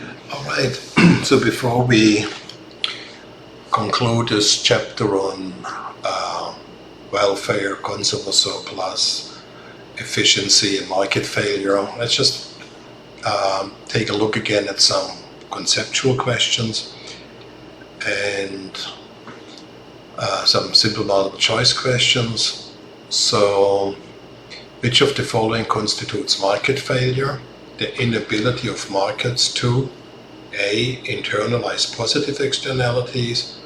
All right, so before we conclude this chapter on welfare, consumer surplus, efficiency and market failure, let's just take a look again at some conceptual questions and some simple multiple choice questions. So, which of the following constitutes market failure? The inability of markets to A. Internalize positive externalities,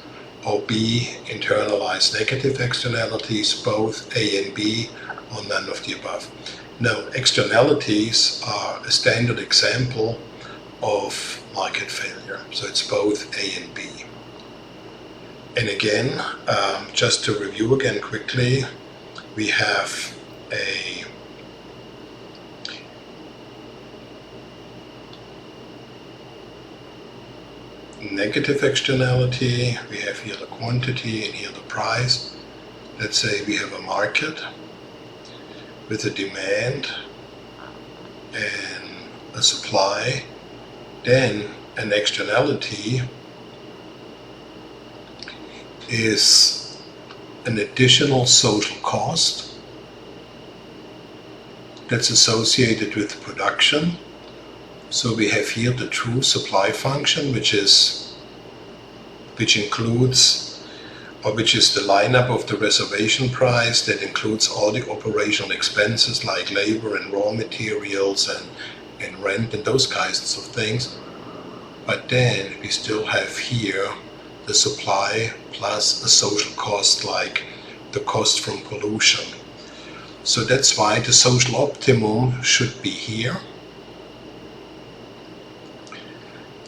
or B. Internalize negative externalities, both A and B, or none of the above. Now, externalities are a standard example of market failure, so it's both A and B. And again, just to review again quickly, we have a negative externality, we have here the quantity and here the price. Let's say we have a market with a demand and a supply, then an externality is an additional social cost that's associated with production. So we have here the true supply function, which is the lineup of the reservation price that includes all the operational expenses like labor and raw materials and rent and those kinds of things. But then we still have here the supply plus a social cost like the cost from pollution. So that's why the social optimum should be here.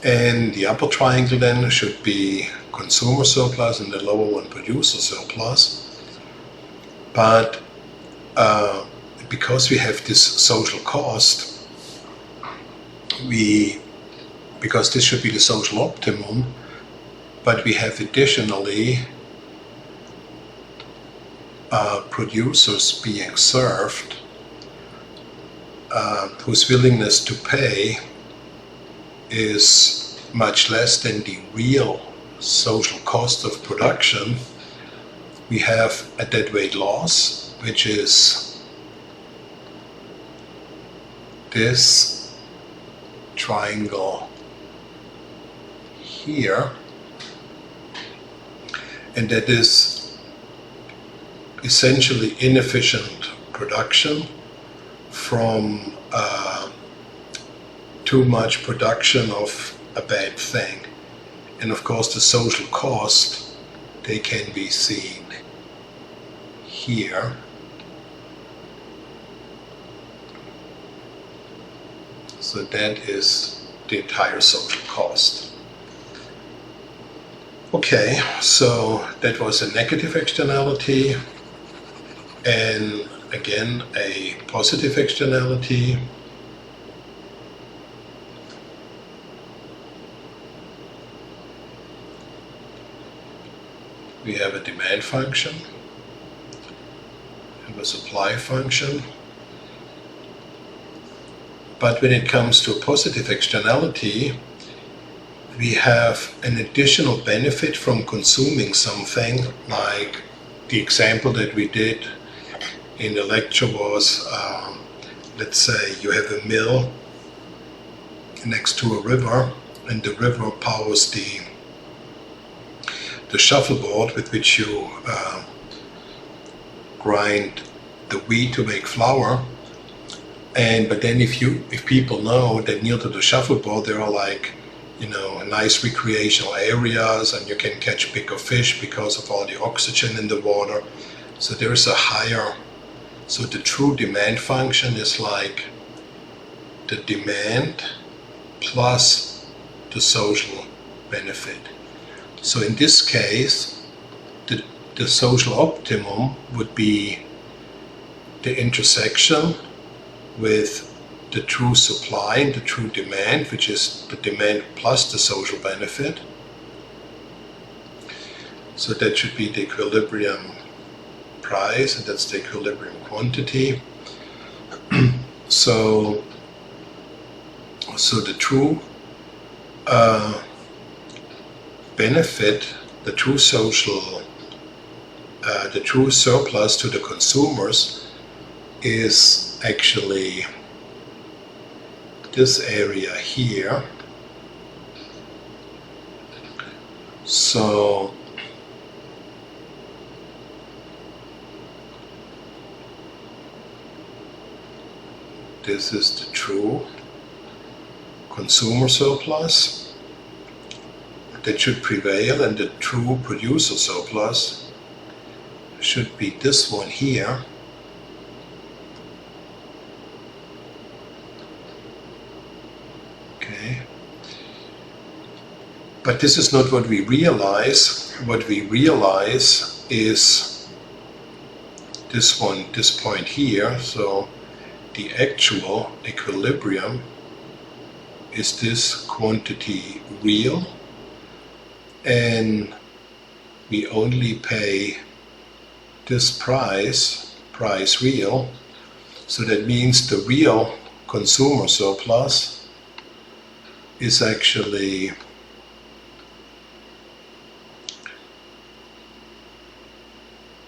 And the upper triangle then should be consumer surplus and the lower one producer surplus. But because we have this social cost, because this should be the social optimum, but we have additionally producers being served whose willingness to pay is much less than the real social cost of production. We have a deadweight loss, which is this triangle here, and that is essentially inefficient production from too much production of a bad thing. And of course the social cost, they can be seen here. So that is the entire social cost. Okay, so that was a negative externality and again a positive externality. We have a demand function, we have a supply function. But when it comes to a positive externality, we have an additional benefit from consuming something, like the example that we did in the lecture was, let's say you have a mill next to a river, and the river powers the shuffleboard with which you grind the wheat to make flour. But then if people know that near to the shuffleboard there are nice recreational areas and you can catch bigger fish because of all the oxygen in the water. So there's a higher, so the true demand function is like the demand plus the social benefit. So in this case, the social optimum would be the intersection with the true supply and the true demand, which is the demand plus the social benefit. So that should be the equilibrium price, and that's the equilibrium quantity. So the true benefit, the true social, the true surplus to the consumers is actually this area here. So this is the true consumer surplus that should prevail, and the true producer surplus should be this one here. Okay. But this is not what we realize. What we realize is this one, this point here. So the actual equilibrium is this quantity real, and we only pay this price real. So that means the real consumer surplus is actually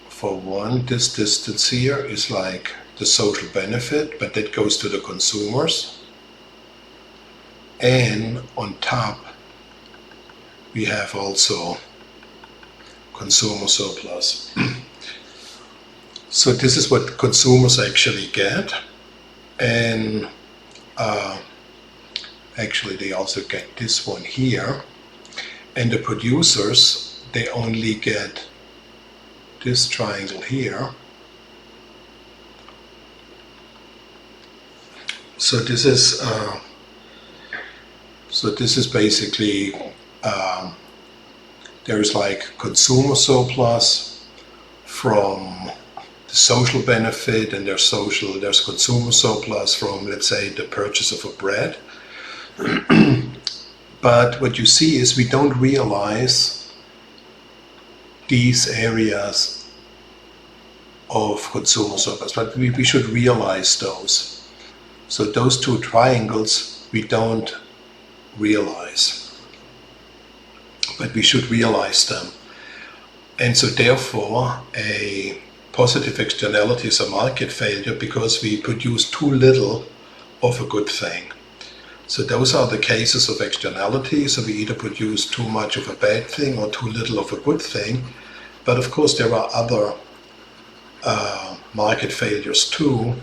for one, this distance here is like the social benefit, but that goes to the consumers. And on top, we have also consumer surplus. So this is what consumers actually get. And actually they also get this one here. And the producers, they only get this triangle here. So this is basically there's like consumer surplus from the social benefit, and there's consumer surplus from, let's say, the purchase of a bread. But what you see is we don't realize these areas of consumer surplus, but we should realize those. So those two triangles we don't realize, but we should realize them. And so therefore a positive externality is a market failure because we produce too little of a good thing. So those are the cases of externality. So we either produce too much of a bad thing or too little of a good thing. But of course there are other market failures too.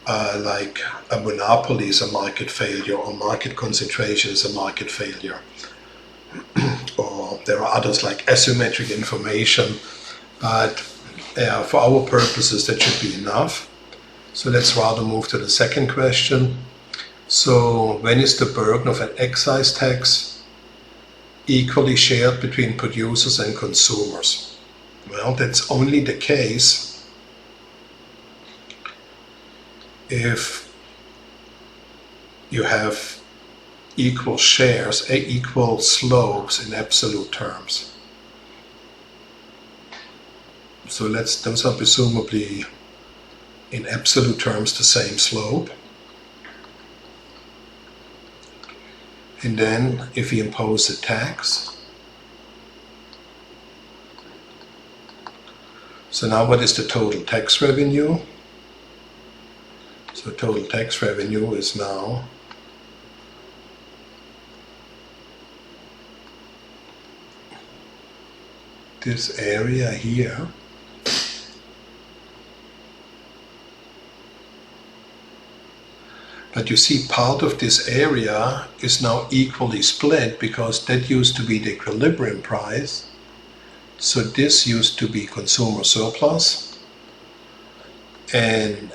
Like a monopoly is a market failure, or market concentration is a market failure. Or there are others like asymmetric information, but for our purposes that should be enough. So let's rather move to the second question. So when is the burden of an excise tax equally shared between producers and consumers? Well, that's only the case if you have equal shares, equal slopes in absolute terms. So those are presumably in absolute terms the same slope. And then if we impose a tax, so now what is the total tax revenue? So total tax revenue is now this area here. But you see, part of this area is now equally split because that used to be the equilibrium price. So this used to be consumer surplus. And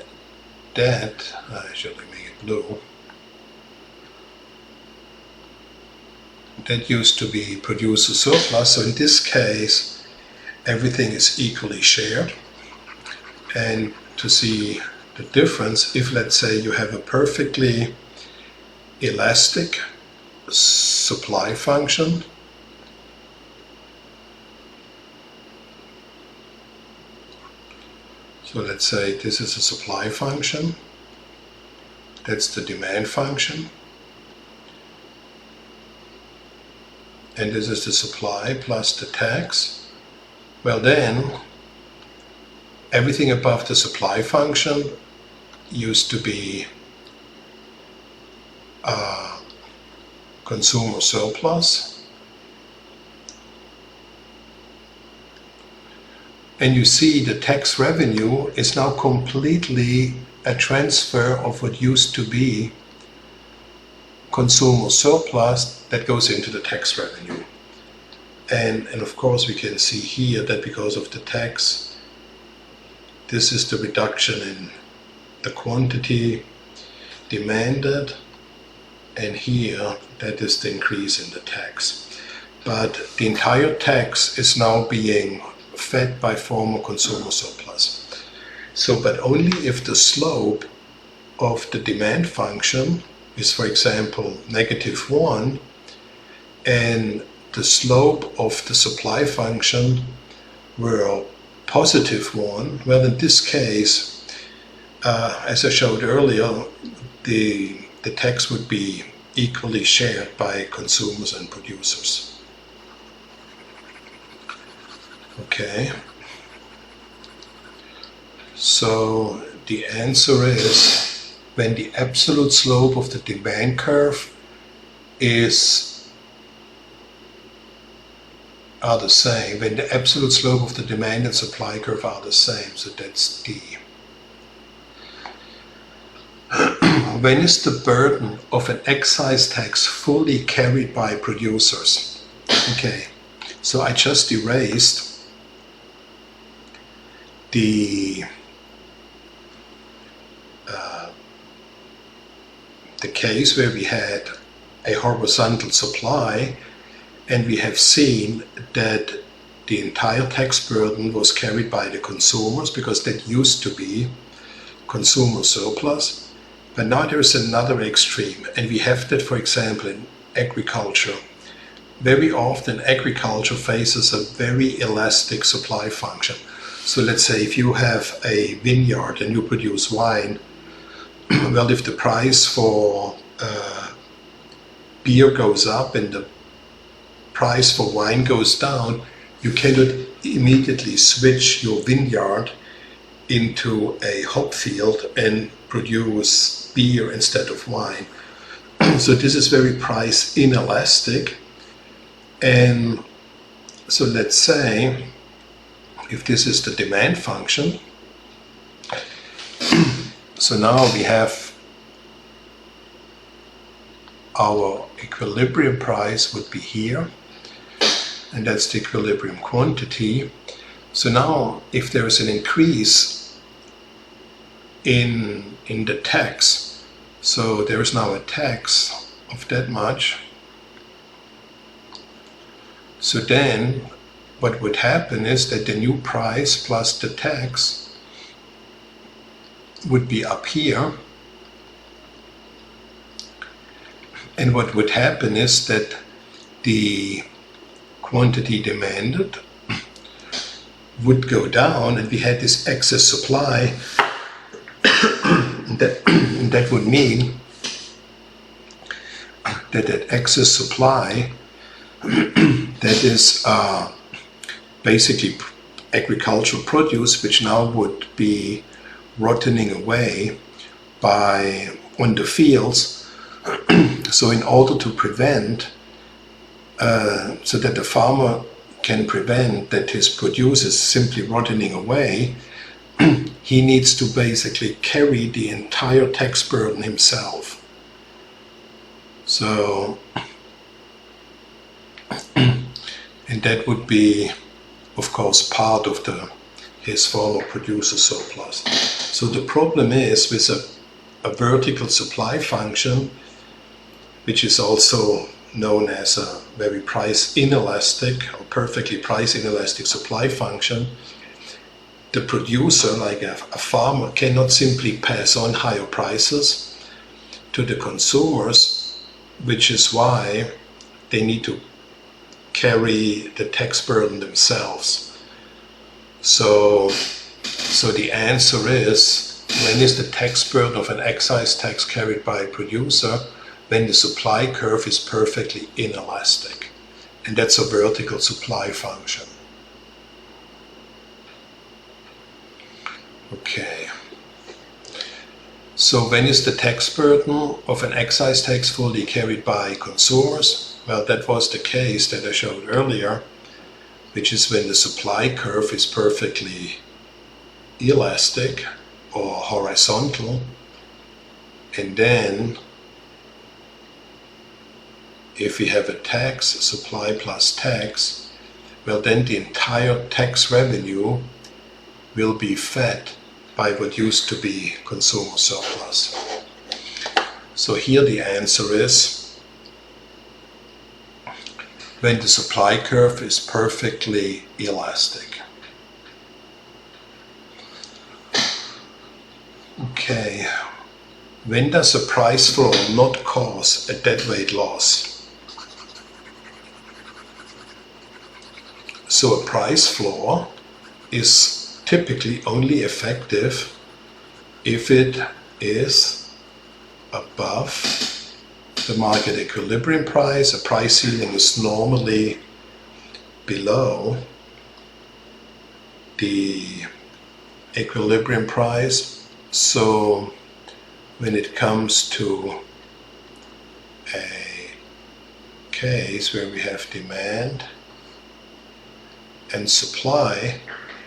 that, I should make it blue. That used to be producer surplus. So in this case, everything is equally shared. And to see the difference, if let's say you have a perfectly elastic supply function, so let's say this is a supply function, that's the demand function, and this is the supply plus the tax, well then, everything above the supply function used to be consumer surplus. And you see the tax revenue is now completely a transfer of what used to be consumer surplus that goes into the tax revenue. And of course we can see here that because of the tax, this is the reduction in the quantity demanded, and here that is the increase in the tax. But the entire tax is now being fed by former consumer surplus. So, but only if the slope of the demand function is, for example, -1, and the slope of the supply function were +1, well, in this case, as I showed earlier, the tax would be equally shared by consumers and producers. Okay. So the answer is, when the absolute slope of the demand curve are the same, when the absolute slope of the demand and supply curve are the same, so that's D. When is the burden of an excise tax fully carried by producers? Okay, so I just erased the case where we had a horizontal supply, and we have seen that the entire tax burden was carried by the consumers because that used to be consumer surplus. But now there is another extreme, and we have that, for example, in agriculture. Very often agriculture faces a very elastic supply function. So let's say if you have a vineyard and you produce wine, well, if the price for beer goes up and the price for wine goes down, you cannot immediately switch your vineyard into a hop field and produce beer instead of wine. So this is very price inelastic. And so let's say if this is the demand function, so now we have our equilibrium price would be here, and that's the equilibrium quantity. So now if there is an increase in the tax, so there is now a tax of that much, so then what would happen is that the new price plus the tax would be up here, and what would happen is that the quantity demanded would go down, and we had this excess supply, and that would mean that excess supply that is basically agricultural produce, which now would be rotting away on the fields. So in order to prevent, so that the farmer can prevent that his produce is simply rotting away, he needs to basically carry the entire tax burden himself. So, and that would be, of course, part of his former producer surplus. So the problem is with a vertical supply function, which is also known as a very price inelastic or perfectly price inelastic supply function, the producer, like a farmer, cannot simply pass on higher prices to the consumers, which is why they need to carry the tax burden themselves. So the answer is, when is the tax burden of an excise tax carried by a producer? When the supply curve is perfectly inelastic. and that's a vertical supply function. Okay. So when is the tax burden of an excise tax fully carried by consumers? Well, that was the case that I showed earlier, which is when the supply curve is perfectly elastic or horizontal, and then if we have a tax, supply plus tax, well then the entire tax revenue will be fed by what used to be consumer surplus. So here the answer is when the supply curve is perfectly elastic. Okay, when does a price floor not cause a deadweight loss? So a price floor is typically only effective if it is above the market equilibrium price. A price ceiling is normally below the equilibrium price. So when it comes to a case where we have demand and supply,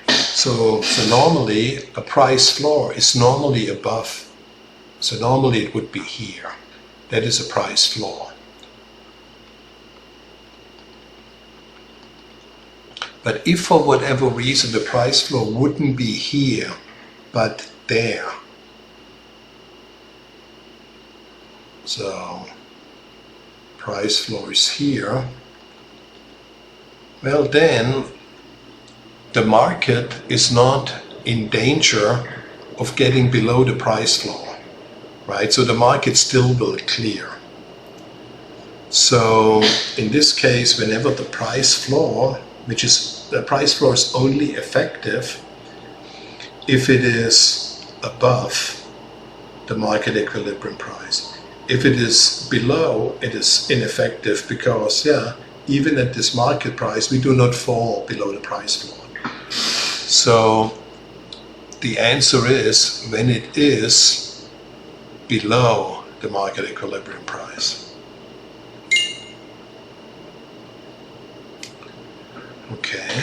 so normally a price floor is normally above. So normally it would be here. That is a price floor. But if for whatever reason the price floor wouldn't be here, but there, so price floor is here, well then the market is not in danger of getting below the price floor, right? So the market still will clear. So in this case, whenever the price floor, which is the price floor is only effective if it is above the market equilibrium price. If it is below, it is ineffective because, even at this market price, we do not fall below the price floor. So the answer is when it is below the market equilibrium price. Okay.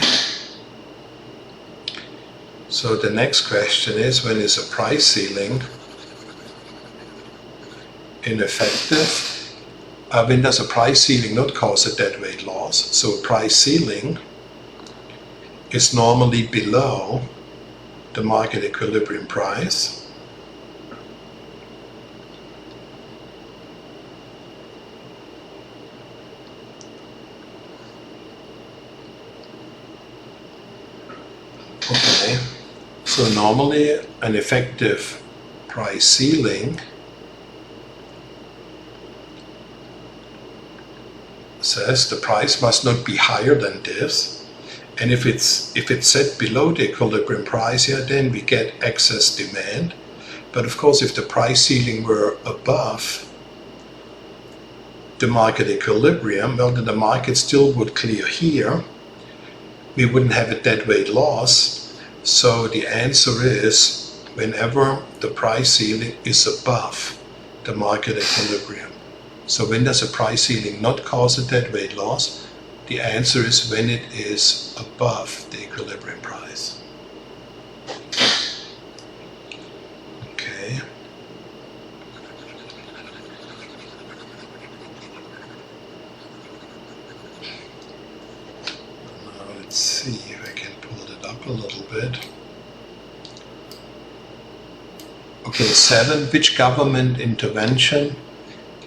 So the next question is, when is a price ceiling ineffective? When does a price ceiling not cause a deadweight loss? So a price ceiling is normally below the market equilibrium price. Okay, so normally an effective price ceiling says the price must not be higher than this. And if it's set below the equilibrium price, then we get excess demand. But of course, if the price ceiling were above the market equilibrium, well, then the market still would clear here. We wouldn't have a deadweight loss. So the answer is whenever the price ceiling is above the market equilibrium. So when does a price ceiling not cause a deadweight loss? The answer is when it is above the equilibrium price. Okay. Now let's see if I can pull it up a little bit. Okay, 7. Which government intervention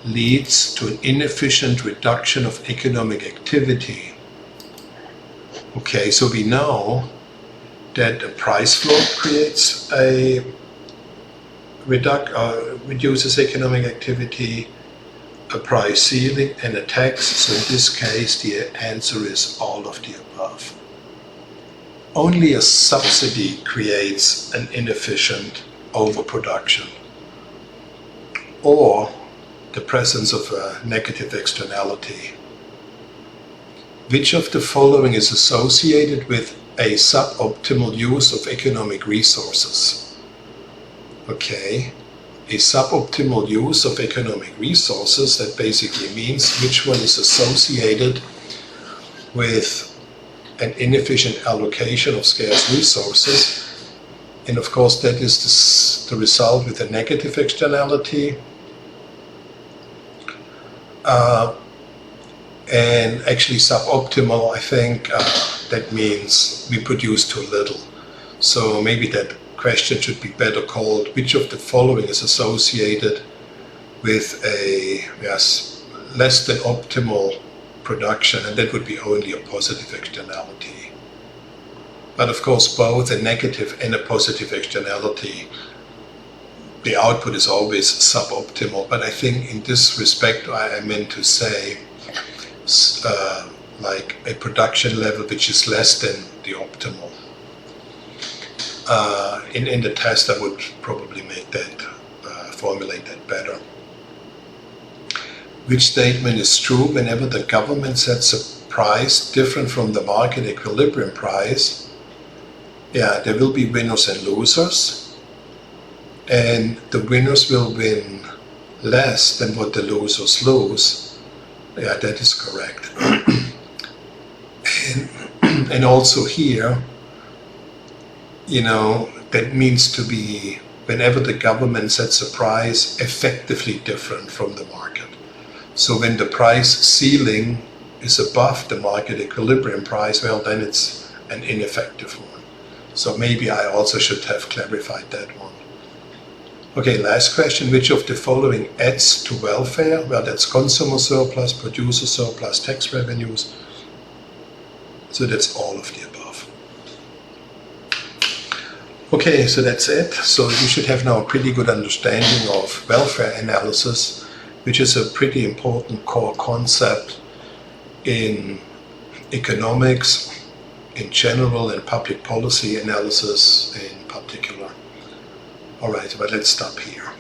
leads to an inefficient reduction of economic activity? Okay, so we know that a price floor creates reduces economic activity, a price ceiling, and a tax. So in this case, the answer is all of the above. Only a subsidy creates an inefficient overproduction, or the presence of a negative externality. Which of the following is associated with a suboptimal use of economic resources? Okay, a suboptimal use of economic resources, that basically means which one is associated with an inefficient allocation of scarce resources. And of course that is the result with a negative externality. And actually suboptimal, I think that means we produce too little. So maybe that question should be better called, which of the following is associated with a less than optimal production, and that would be only a positive externality. But of course both a negative and a positive externality, the output is always suboptimal. But I think in this respect I meant to say like a production level which is less than the optimal. In the test I would probably make that, formulate that better. Which statement is true whenever the government sets a price different from the market equilibrium price? Yeah, there will be winners and losers, and the winners will win less than what the losers lose. Yeah, that is correct. And also here, you know, that means to be whenever the government sets a price effectively different from the market. So when the price ceiling is above the market equilibrium price, well, then it's an ineffective one. So maybe I also should have clarified that one. Okay, last question. Which of the following adds to welfare? Well, that's consumer surplus, producer surplus, tax revenues. So that's all of the above. Okay, so that's it. So you should have now a pretty good understanding of welfare analysis, which is a pretty important core concept in economics in general and public policy analysis in particular. All right, but let's stop here.